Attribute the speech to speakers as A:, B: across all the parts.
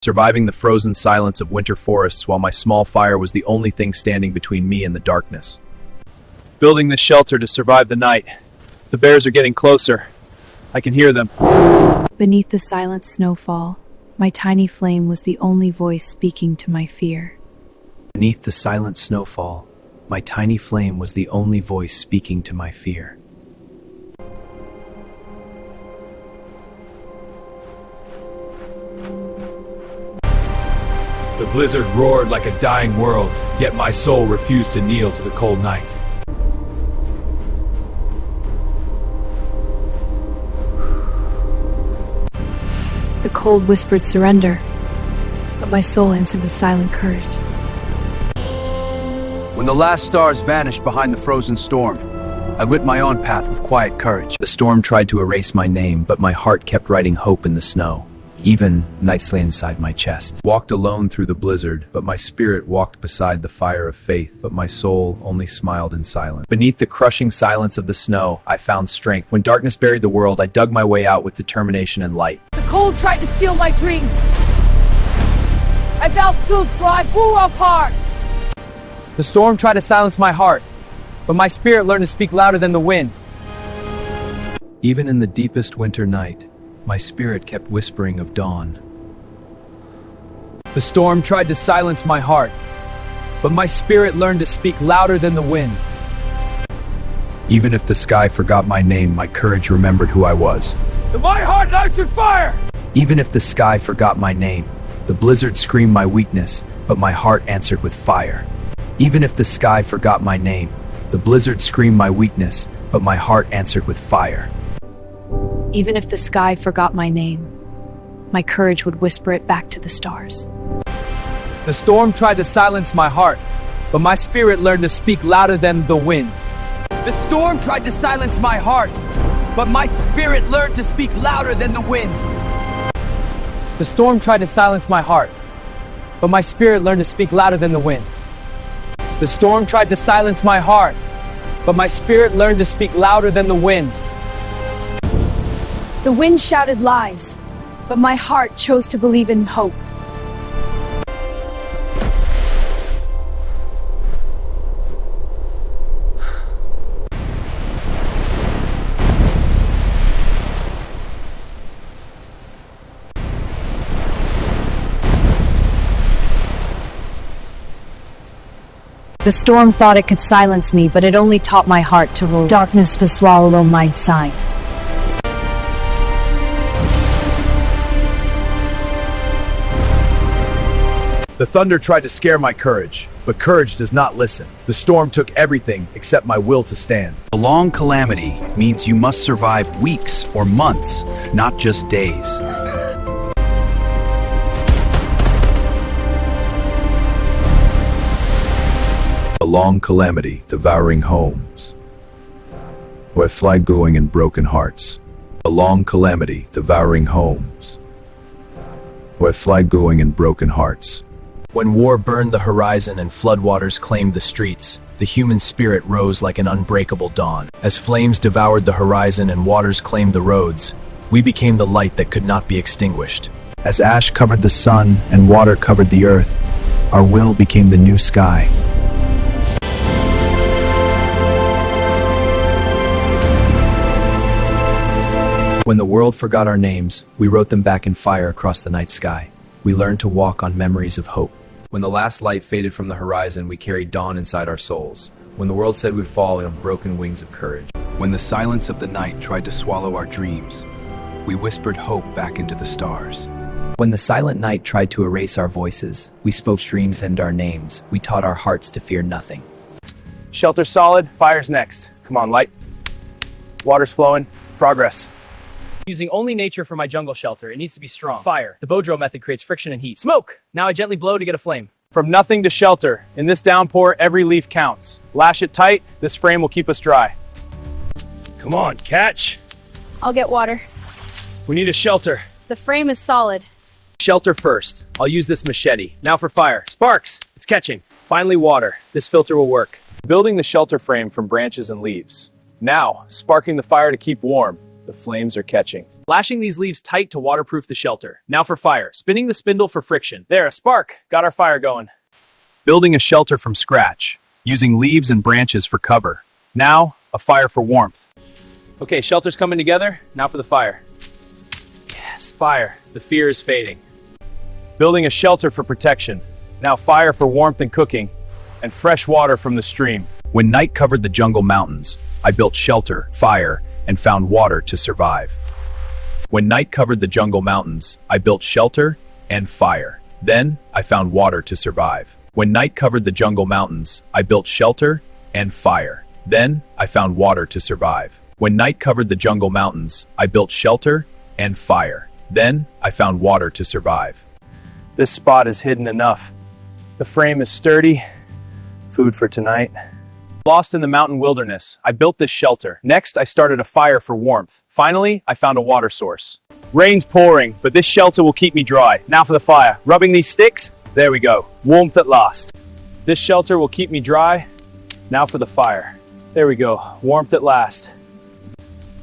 A: surviving the frozen silence of winter forests while my small fire was the only thing standing between me and the darkness. Building this shelter to survive the night. The bears are getting closer. I can hear them.
B: Beneath the silent snowfall, my tiny flame was the only voice speaking to my fear.
A: Beneath the silent snowfall, my tiny flame was the only voice speaking to my fear.
C: The blizzard roared like a dying world, yet my soul refused to kneel to the cold night.
B: The cold whispered surrender, but my soul answered with silent courage.
D: When the last stars vanished behind the frozen storm, I lit my own path with quiet courage.
A: The storm tried to erase my name, but my heart kept writing hope in the snow. Even nights lay inside my chest. Walked alone through the blizzard, but my spirit walked beside the fire of faith, but my soul only smiled in silence. Beneath the crushing silence of the snow, I found strength. When darkness buried the world, I dug my way out with determination and light.
E: The cold tried to steal my dreams. I felt suits for I flew apart.
F: The storm tried to silence my heart, but my spirit learned to speak louder than the wind.
A: Even in the deepest winter night, my spirit kept whispering of dawn.
F: The storm tried to silence my heart, but my spirit learned to speak louder than the wind.
A: Even if the sky forgot my name, my courage remembered who I was.
C: My heart answered fire!
A: Even if the sky forgot my name, the blizzard screamed my weakness, but my heart answered with fire. Even if the sky forgot my name, the blizzard screamed my weakness, but my heart answered with fire.
B: Even if the sky forgot my name, my courage would whisper it back to the stars.
F: The storm tried to silence my heart, but my spirit learned to speak louder than the wind.
D: The storm tried to silence my heart, but my spirit learned to speak louder than the wind.
F: The storm tried to silence my heart, but my spirit learned to speak louder than the wind. The storm tried to silence my heart, but my spirit learned to speak louder than the wind.
E: The wind shouted lies, but my heart chose to believe in hope.
B: The storm thought it could silence me, but it only taught my heart to roar. Darkness to swallow my sight.
A: The thunder tried to scare my courage, but courage does not listen. The storm took everything except my will to stand.
D: A long calamity means you must survive weeks or months, not just days.
A: A long calamity devouring homes, where fly going and broken hearts. A long calamity devouring homes, where fly going and broken hearts. When war burned the horizon and floodwaters claimed the streets, the human spirit rose like an unbreakable dawn. As flames devoured the horizon and waters claimed the roads, we became the light that could not be extinguished. As ash covered the sun and water covered the earth, our will became the new sky. When the world forgot our names, we wrote them back in fire across the night sky. We learned to walk on memories of hope. When the last light faded from the horizon, we carried dawn inside our souls. When the world said we'd fall on broken wings of courage.
D: When the silence of the night tried to swallow our dreams, we whispered hope back into the stars.
A: When the silent night tried to erase our voices, we spoke dreams and our names. We taught our hearts to fear nothing.
F: Shelter's solid, fire's next. Come on, light. Water's flowing, progress. Using only nature for my jungle shelter, it needs to be strong. Fire. The Bodro method creates friction and heat. Smoke. Now I gently blow to get a flame. From nothing to shelter. In this downpour, every leaf counts. Lash it tight. This frame will keep us dry. Come on, catch.
E: I'll get water.
F: We need a shelter.
E: The frame is solid.
F: Shelter first. I'll use this machete. Now for fire. Sparks. It's catching. Finally, water. This filter will work. Building the shelter frame from branches and leaves. Now, sparking the fire to keep warm. The flames are catching. Lashing these leaves tight to waterproof the shelter. Now for fire. Spinning the spindle for friction. There, a spark. Got our fire going. Building a shelter from scratch. Using leaves and branches for cover. Now, a fire for warmth. Okay, shelter's coming together. Now for the fire. Yes, fire. The fear is fading. Building a shelter for protection. Now fire for warmth and cooking. And fresh water from the stream.
A: When night covered the jungle mountains, I built shelter, fire, and found water to survive. When night covered the jungle mountains, I built shelter and fire. Then, I found water to survive. When night covered the jungle mountains, I built shelter and fire. Then, I found water to survive. When night covered the jungle mountains, I built shelter and fire. Then, I found water to survive.
F: This spot is hidden enough. The frame is sturdy. Food for tonight. Lost in the mountain wilderness, I built this shelter. Next, I started a fire for warmth. Finally, I found a water source. Rain's pouring, but this shelter will keep me dry. Now for the fire. Rubbing these sticks. There we go. Warmth at last. This shelter will keep me dry. Now for the fire. There we go. Warmth at last.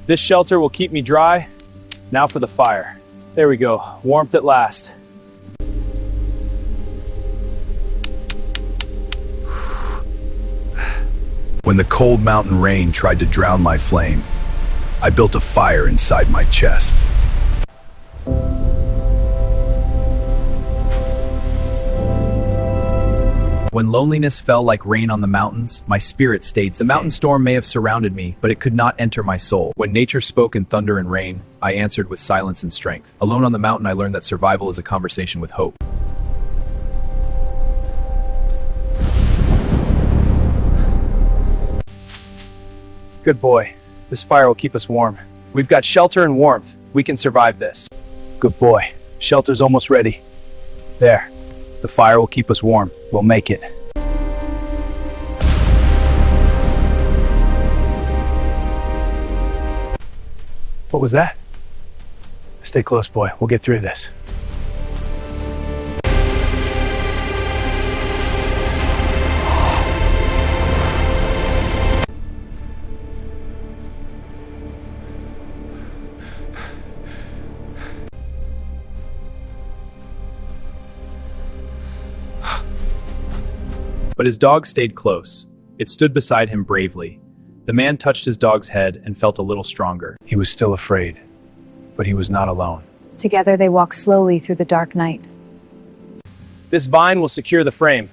F: This shelter will keep me dry. Now for the fire. There we go. Warmth at last.
A: When the cold mountain rain tried to drown my flame, I built a fire inside my chest. When loneliness fell like rain on the mountains, my spirit stayed safe. The mountain storm may have surrounded me, but it could not enter my soul. When nature spoke in thunder and rain, I answered with silence and strength. Alone on the mountain, I learned that survival is a conversation with hope.
F: Good boy. This fire will keep us warm. We've got shelter and warmth. We can survive this. Good boy. Shelter's almost ready. There. The fire will keep us warm. We'll make it. What was that? Stay close, boy. We'll get through this.
A: But his dog stayed close. It stood beside him bravely. The man touched his dog's head and felt a little stronger.
F: He was still afraid, but he was not alone.
B: Together they walk slowly through the dark night.
F: This vine will secure the frame.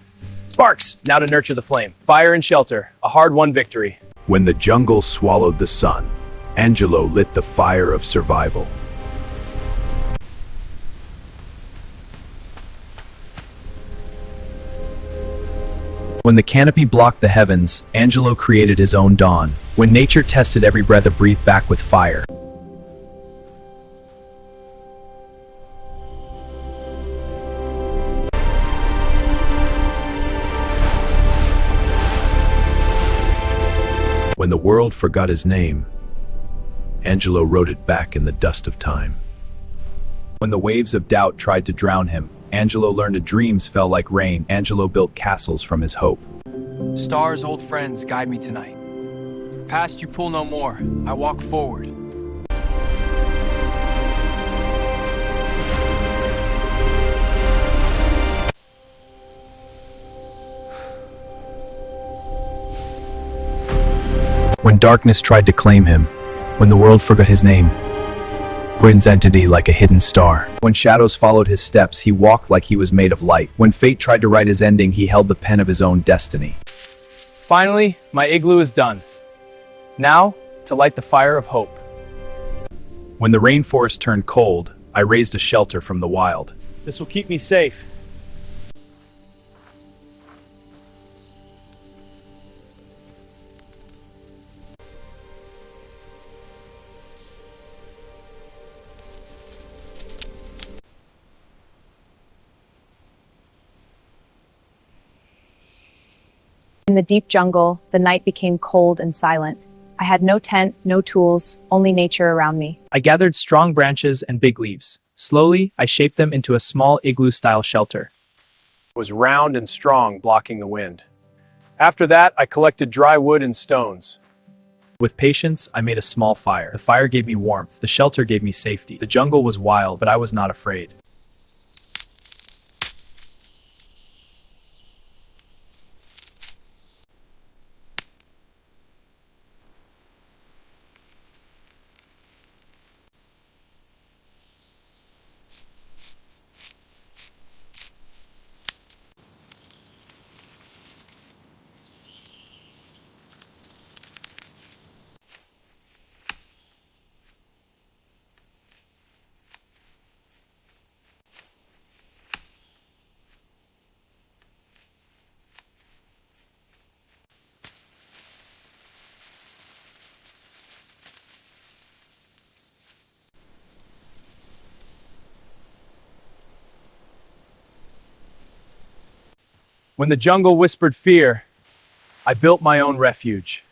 F: Sparks! Now to nurture the flame. Fire and shelter. A hard-won victory.
A: When the jungle swallowed the sun, Angelo lit the fire of survival. When the canopy blocked the heavens, Angelo created his own dawn. When nature tested every breath it breathed back with fire. When the world forgot his name, Angelo wrote it back in the dust of time. When the waves of doubt tried to drown him, Angelo learned that dreams fell like rain. Angelo built castles from his hope.
D: Stars, old friends, guide me tonight. Past you pull no more. I walk forward.
A: When darkness tried to claim him, when the world forgot his name, Bryn's entity like a hidden star. When shadows followed his steps, he walked like he was made of light. When fate tried to write his ending, he held the pen of his own destiny.
F: Finally, my igloo is done. Now, to light the fire of hope.
A: When the rainforest turned cold, I raised a shelter from the wild.
F: This will keep me safe.
B: In the deep jungle, the night became cold and silent. I had no tent, no tools, only nature around me.
F: I gathered strong branches and big leaves. Slowly, I shaped them into a small igloo-style shelter. It was round and strong, blocking the wind. After that, I collected dry wood and stones. With patience, I made a small fire. The fire gave me warmth. The shelter gave me safety. The jungle was wild, but I was not afraid. When the jungle whispered fear, I built my own refuge.